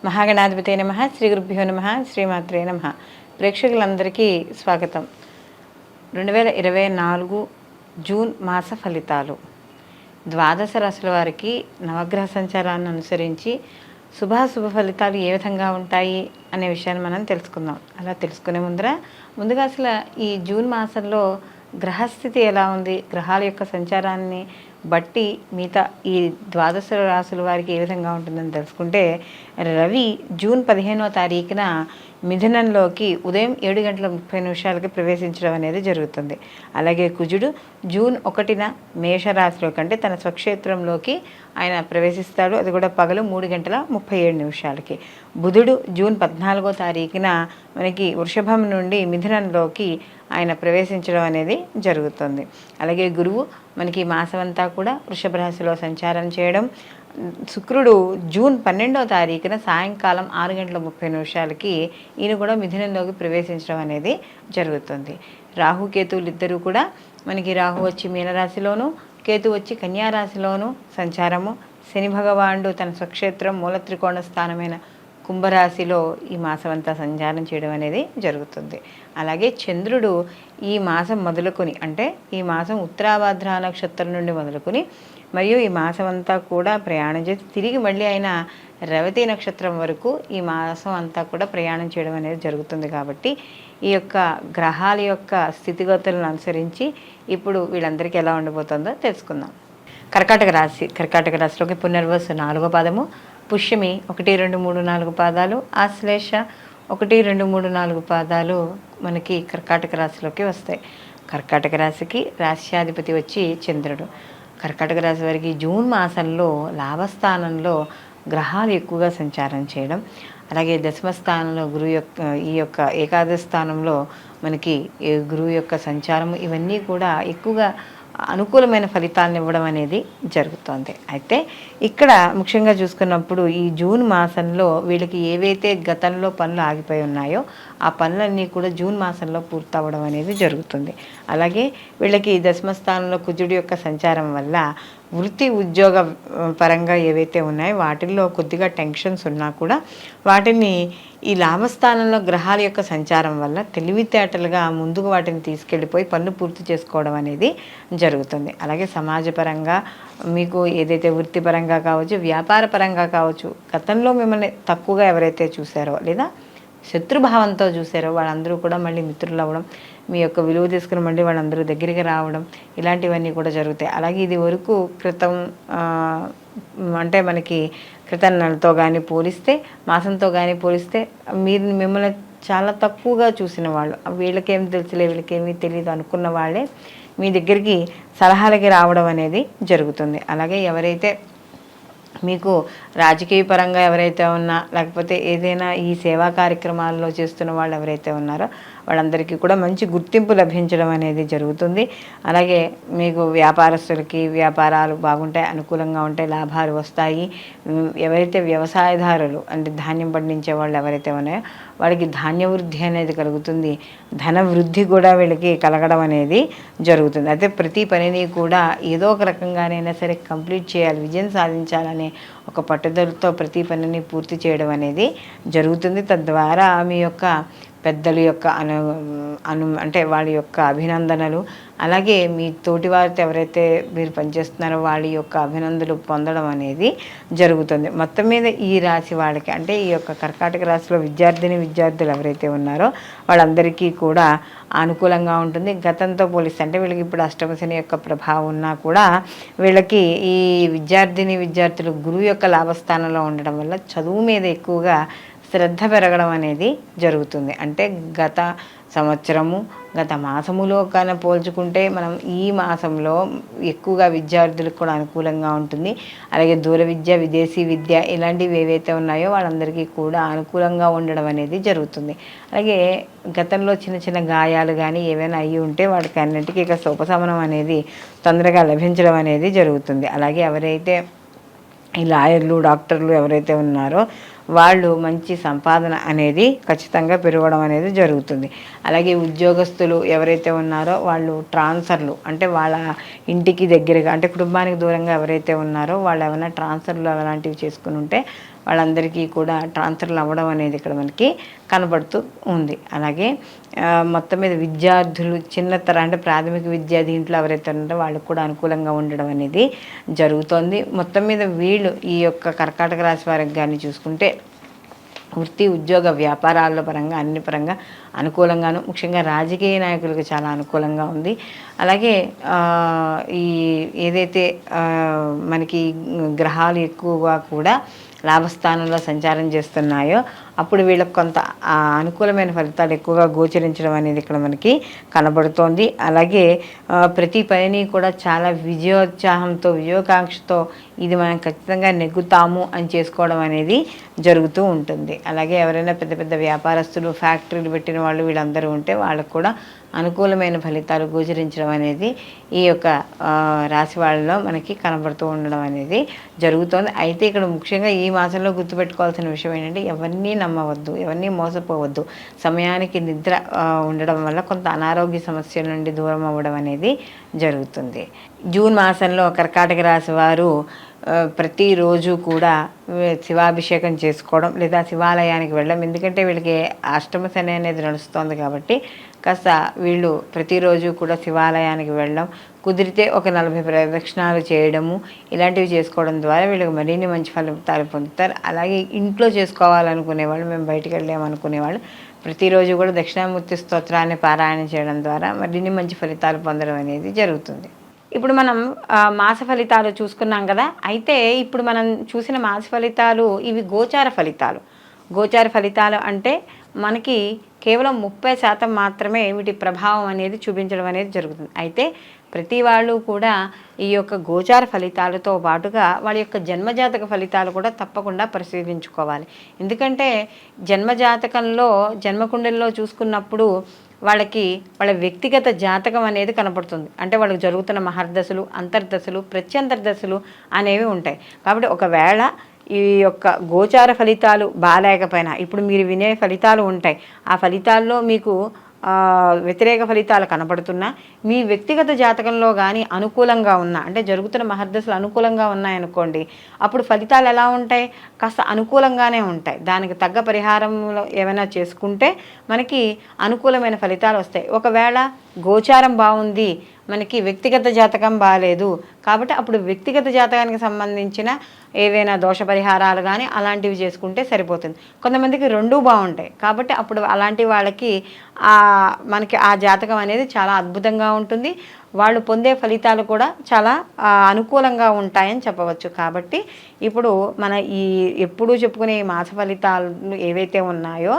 మహాగణాధిపతే నమః. శ్రీ గురుభ్యో నమః. శ్రీమాత్రే నమః. ప్రేక్షకులందరికీ స్వాగతం. 2024 జూన్ మాస ఫలితాలు. ద్వాదశ రాశుల వారికి నవగ్రహ సంచారాన్ని అనుసరించి శుభాశుభ ఫలితాలు ఏ విధంగా ఉంటాయి అనే విషయాన్ని మనం తెలుసుకుందాం. అలా తెలుసుకునే ముందుగా అసలు ఈ జూన్ మాసంలో గ్రహస్థితి ఎలా ఉంది, గ్రహాల యొక్క సంచారాన్ని బట్టి మిగతా ఈ ద్వాదశ రాశుల వారికి ఏ విధంగా ఉంటుందని తెలుసుకుంటే, రవి జూన్ 15వ తారీఖున మిథునంలోకి ఉదయం 7:30 ప్రవేశించడం అనేది జరుగుతుంది. అలాగే కుజుడు జూన్ 1న మేషరాశిలోకి అంటే తన స్వక్షేత్రంలోకి ఆయన ప్రవేశిస్తాడు. అది కూడా పగలు 3:37. బుధుడు జూన్ 14వ తారీఖున మనకి వృషభం నుండి మిథునంలోకి ఆయన ప్రవేశించడం అనేది జరుగుతుంది. అలాగే గురువు మనకి మాసమంతా కూడా వృషభ రాశిలో సంచారం చేయడం. శుక్రుడు జూన్ 12వ తారీఖున సాయంకాలం 6:30 ఈయన కూడా మిథునంలోకి ప్రవేశించడం అనేది జరుగుతుంది. రాహుకేతువులు ఇద్దరు కూడా మనకి రాహు వచ్చి మీనరాశిలోను, కేతు వచ్చి కన్యారాశిలోను సంచారము. శని భగవానుడు తన స్వక్షేత్రం మూల త్రికోణ స్థానమైన కుంభరాశిలో ఈ మాసం అంతా సంచారం చేయడం అనేది జరుగుతుంది. అలాగే చంద్రుడు ఈ మాసం మొదలుకొని అంటే ఈ మాసం ఉత్తరాభాద్ర నక్షత్రం నుండి మొదలుకొని మరియు ఈ మాసం అంతా కూడా ప్రయాణం చేసి తిరిగి మళ్ళీ ఆయన రేవతి నక్షత్రం వరకు ఈ మాసం అంతా కూడా ప్రయాణం చేయడం అనేది జరుగుతుంది. కాబట్టి ఈ యొక్క గ్రహాల యొక్క స్థితిగతులను అనుసరించి ఇప్పుడు వీళ్ళందరికీ ఎలా ఉండబోతుందో తెలుసుకుందాం. కర్కాటక రాశిలోకి పునర్వసు 4వ పాదము, పుష్యమి 1, 2, 3, 4 పాదాలు, ఆశ్లేష 1, 2, 3, 4 పాదాలు మనకి కర్కాటక రాశిలోకి వస్తాయి. కర్కాటక రాశికి రాశ్యాధిపతి వచ్చి చంద్రుడు. కర్కాటక రాశి వారికి జూన్ మాసంలో లాభస్థానంలో గ్రహాలు ఎక్కువగా సంచారం చేయడం, అలాగే దశమ స్థానంలో ఈ యొక్క ఏకాదశ స్థానంలో మనకి గురువు యొక్క సంచారం, ఇవన్నీ కూడా ఎక్కువగా అనుకూలమైన ఫలితాలను ఇవ్వడం అనేది జరుగుతుంది. అయితే ఇక్కడ ముఖ్యంగా చూసుకున్నప్పుడు ఈ జూన్ మాసంలో వీళ్ళకి ఏవైతే గతంలో పనులు ఆగిపోయి ఉన్నాయో ఆ పనులన్నీ కూడా జూన్ మాసంలో పూర్తవడం అనేది జరుగుతుంది. అలాగే వీళ్ళకి దశమ స్థానంలో కుజుడి యొక్క సంచారం వల్ల వృత్తి ఉద్యోగ పరంగా ఏవైతే ఉన్నాయో వాటిల్లో కొద్దిగా టెన్షన్స్ ఉన్నా కూడా వాటిని ఈ లాభస్థానంలో గ్రహాల యొక్క సంచారం వల్ల తెలివితేటలుగా ముందుకు వాటిని తీసుకెళ్ళిపోయి పనులు పూర్తి చేసుకోవడం అనేది జరుగుతుంది. అలాగే సమాజపరంగా మీకు ఏదైతే వృత్తిపరంగా కావచ్చు, వ్యాపార పరంగా కావచ్చు, గతంలో మిమ్మల్ని తక్కువగా ఎవరైతే చూసారో లేదా శత్రుభావంతో చూసారో వాళ్ళందరూ కూడా మళ్ళీ మిత్రులు అవ్వడం, మీ యొక్క విలువ తీసుకుని మళ్ళీ వాళ్ళందరూ దగ్గరికి రావడం, ఇలాంటివన్నీ కూడా జరుగుతాయి. అలాగే ఇది వరకు క్రితం అంటే మనకి క్రితం నెలతో కానీ పోలిస్తే మాసంతో కానీ పోలిస్తే మిమ్మల్ని చాలా తక్కువగా చూసిన వాళ్ళు, వీళ్ళకేం తెలుసులే వీళ్ళకేమీ తెలియదు అనుకున్న వాళ్ళే మీ దగ్గరికి సలహాలకి రావడం అనేది జరుగుతుంది. అలాగే ఎవరైతే మీకు రాజకీయ పరంగా ఎవరైతే ఉన్నా లేకపోతే ఏదైనా ఈ సేవా కార్యక్రమాల్లో చేస్తున్న వాళ్ళు ఎవరైతే ఉన్నారో వాళ్ళందరికీ కూడా మంచి గుర్తింపు లభించడం అనేది జరుగుతుంది. అలాగే మీకు వ్యాపారస్తులకి వ్యాపారాలు బాగుంటాయి, అనుకూలంగా ఉంటాయి, లాభాలు వస్తాయి. ఎవరైతే వ్యవసాయదారులు అంటే ధాన్యం పండించే వాళ్ళు ఎవరైతే ఉన్నాయో వాళ్ళకి ధాన్య వృద్ధి అనేది కలుగుతుంది, ధన వృద్ధి కూడా వీళ్ళకి కలగడం అనేది జరుగుతుంది. అయితే ప్రతి పనిని కూడా ఏదో ఒక రకంగానైనా సరే కంప్లీట్ చేయాలి, విజయం సాధించాలనే ఒక పట్టుదలతో ప్రతి పనిని పూర్తి చేయడం అనేది జరుగుతుంది. తద్వారా మీ యొక్క పెద్దల యొక్క అంటే వాళ్ళ యొక్క అభినందనలు, అలాగే మీ తోటి వారితో ఎవరైతే మీరు పనిచేస్తున్నారో వాళ్ళ యొక్క అభినందనలు పొందడం అనేది జరుగుతుంది. మొత్తం మీద ఈ రాశి వాళ్ళకి అంటే ఈ యొక్క కర్కాటక రాశిలో విద్యార్థులు ఎవరైతే ఉన్నారో వాళ్ళందరికీ కూడా అనుకూలంగా ఉంటుంది. గతంతో పోలిస్తే అంటే వీళ్ళకి ఇప్పుడు అష్టమ శని యొక్క ప్రభావం ఉన్నా కూడా వీళ్ళకి ఈ విద్యార్థులు గురువు యొక్క లాభస్థానంలో ఉండడం వల్ల చదువు మీద ఎక్కువగా శ్రద్ధ పెరగడం అనేది జరుగుతుంది. అంటే గత సంవత్సరము గత మాసములో కన్నా పోల్చుకుంటే మనం ఈ మాసంలో ఎక్కువగా విద్యార్థులకు కూడా అనుకూలంగా ఉంటుంది. అలాగే దూర విద్య, విదేశీ విద్య ఇలాంటివి ఏవైతే ఉన్నాయో వాళ్ళందరికీ కూడా అనుకూలంగా ఉండడం అనేది జరుగుతుంది. అలాగే గతంలో చిన్న గాయాలు కానీ ఏవైనా అయ్యి ఉంటే వాటికి అన్నింటికీ ఇక ఉపశమనం అనేది తొందరగా లభించడం అనేది జరుగుతుంది. అలాగే ఎవరైతే ఈ లాయర్లు, డాక్టర్లు ఎవరైతే ఉన్నారో వాళ్ళు మంచి సంపాదన అనేది ఖచ్చితంగా పెరగడం అనేది జరుగుతుంది. అలాగే ఉద్యోగస్తులు ఎవరైతే ఉన్నారో వాళ్ళు ట్రాన్స్ఫర్లు అంటే వాళ్ళ ఇంటికి దగ్గరగా అంటే కుటుంబానికి దూరంగా ఎవరైతే ఉన్నారో వాళ్ళు ఏమైనా ట్రాన్స్ఫర్లు అలాంటివి చేసుకుని ఉంటే వాళ్ళందరికీ కూడా ట్రాన్స్ఫర్లు అవ్వడం అనేది ఇక్కడ మనకి కనబడుతూ ఉంది. అలాగే మొత్తం మీద విద్యార్థులు చిన్నతర అంటే ప్రాథమిక విద్యా దీంట్లో ఎవరైతే ఉన్నారో వాళ్ళకు కూడా అనుకూలంగా ఉండడం అనేది జరుగుతోంది. మొత్తం మీద వీళ్ళు ఈ యొక్క కర్కాటక రాశి వారికి కానీ చూసుకుంటే వృత్తి ఉద్యోగ వ్యాపారాల పరంగా అన్ని పరంగా అనుకూలంగాను, ముఖ్యంగా రాజకీయ నాయకులకు చాలా అనుకూలంగా ఉంది. అలాగే ఈ ఏదైతే మనకి గ్రహాలు ఎక్కువగా కూడా లాభస్థానంలో సంచారం చేస్తున్నాయో అప్పుడు వీళ్ళకి కొంత అనుకూలమైన ఫలితాలు ఎక్కువగా గోచరించడం అనేది ఇక్కడ మనకి కనబడుతోంది. అలాగే ప్రతి పనిని కూడా చాలా విజయోత్సాహంతో విజయోకాంక్షతో ఇది మనం ఖచ్చితంగా నెగ్గుతాము అని చేసుకోవడం అనేది జరుగుతూ ఉంటుంది. అలాగే ఎవరైనా పెద్ద పెద్ద వ్యాపారస్తులు ఫ్యాక్టరీలు పెట్టిన వాళ్ళు వీళ్ళందరూ ఉంటే వాళ్ళకు కూడా అనుకూలమైన ఫలితాలు గోచరించడం అనేది ఈ యొక్క రాశి వాళ్ళలో మనకి కనబడుతూ ఉండడం అనేది జరుగుతోంది. అయితే ఇక్కడ ముఖ్యంగా ఈ మాసంలో గుర్తుపెట్టుకోవాల్సిన విషయం ఏంటంటే ఎవరిని నమ్మవద్దు, ఎవరిని మోసపోవద్దు. సమయానికి నిద్ర ఉండడం వల్ల కొంత అనారోగ్య సమస్యల నుండి దూరం అవ్వడం అనేది జరుగుతుంది. జూన్ మాసంలో కర్కాటక రాశి వారు ప్రతిరోజు కూడా శివాభిషేకం చేసుకోవడం లేదా శివాలయానికి వెళ్ళడం, ఎందుకంటే వీళ్ళకి అష్టమ శని అనేది నడుస్తోంది కాబట్టి కాస్త వీళ్ళు ప్రతిరోజు కూడా శివాలయానికి వెళ్ళడం, కుదిరితే ఒక 40 ప్రదక్షిణాలు చేయడము ఇలాంటివి చేసుకోవడం ద్వారా వీళ్ళకి మరిన్ని మంచి ఫలితాలు పొందుతారు. అలాగే ఇంట్లో చేసుకోవాలనుకునేవాళ్ళు, మేము బయటికి వెళ్ళామనుకునేవాళ్ళు ప్రతిరోజు కూడా దక్షిణామూర్తి స్తోత్రాన్ని పారాయణ చేయడం ద్వారా మరిన్ని మంచి ఫలితాలు పొందడం అనేది జరుగుతుంది. ఇప్పుడు మనం మాస ఫలితాలు చూసుకున్నాం కదా. అయితే ఇప్పుడు మనం చూసిన మాస ఫలితాలు ఇవి గోచార ఫలితాలు. గోచార ఫలితాలు అంటే మనకి కేవలం 30% మాత్రమే వీటి ప్రభావం అనేది చూపించడం అనేది జరుగుతుంది. అయితే ప్రతి వాళ్ళు కూడా ఈ యొక్క గోచార ఫలితాలతో పాటుగా వాళ్ళ యొక్క జన్మజాతక ఫలితాలు కూడా తప్పకుండా పరిశీలించుకోవాలి. ఎందుకంటే జన్మజాతకంలో జన్మకుండలిలో చూసుకున్నప్పుడు వాళ్ళకి వాళ్ళ వ్యక్తిగత జాతకం అనేది కనపడుతుంది. అంటే వాళ్ళకి జరుగుతున్న మహర్దశలు, అంతర్దశలు, ప్రత్యంతర్దశలు అనేవి ఉంటాయి. కాబట్టి ఒకవేళ ఈ యొక్క గోచార ఫలితాలు బాగాలేకపోయినా ఇప్పుడు మీరు వినే ఫలితాలు ఉంటాయి. ఆ ఫలితాల్లో మీకు వ్యతిరేక ఫలితాలు కనపడుతున్నా మీ వ్యక్తిగత జాతకంలో కానీ అనుకూలంగా ఉన్నా, అంటే జరుగుతున్న మహర్దశలు అనుకూలంగా ఉన్నాయనుకోండి, అప్పుడు ఫలితాలు ఎలా ఉంటాయి? కాస్త అనుకూలంగానే ఉంటాయి. దానికి తగ్గ పరిహారంలో ఏమైనా చేసుకుంటే మనకి అనుకూలమైన ఫలితాలు వస్తాయి. ఒకవేళ గోచారం బాగుంది, మనకి వ్యక్తిగత జాతకం బాగాలేదు కాబట్టి అప్పుడు వ్యక్తిగత జాతకానికి సంబంధించిన ఏవైనా దోష పరిహారాలు కానీ అలాంటివి చేసుకుంటే సరిపోతుంది. కొంతమందికి రెండూ బాగుంటాయి కాబట్టి అప్పుడు అలాంటి వాళ్ళకి మనకి ఆ జాతకం అనేది చాలా అద్భుతంగా ఉంటుంది. వాళ్ళు పొందే ఫలితాలు కూడా చాలా అనుకూలంగా ఉంటాయని చెప్పవచ్చు. కాబట్టి ఇప్పుడు మన ఈ ఎప్పుడూ చెప్పుకునే ఈ మాస ఫలితాలు ఏవైతే ఉన్నాయో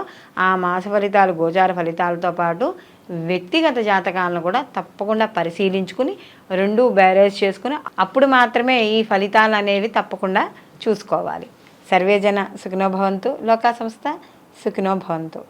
ఆ మాస ఫలితాలు గోచార ఫలితాలతో పాటు వ్యక్తిగత జాతకాలను కూడా తప్పకుండా పరిశీలించుకుని రెండూ బ్యారేజ్ చేసుకుని అప్పుడు మాత్రమే ఈ ఫలితాలు అనేవి తప్పకుండా చూసుకోవాలి. సర్వేజన సుఖినో భవంతు, లోకా సంస్థ సుఖినో భవంతు.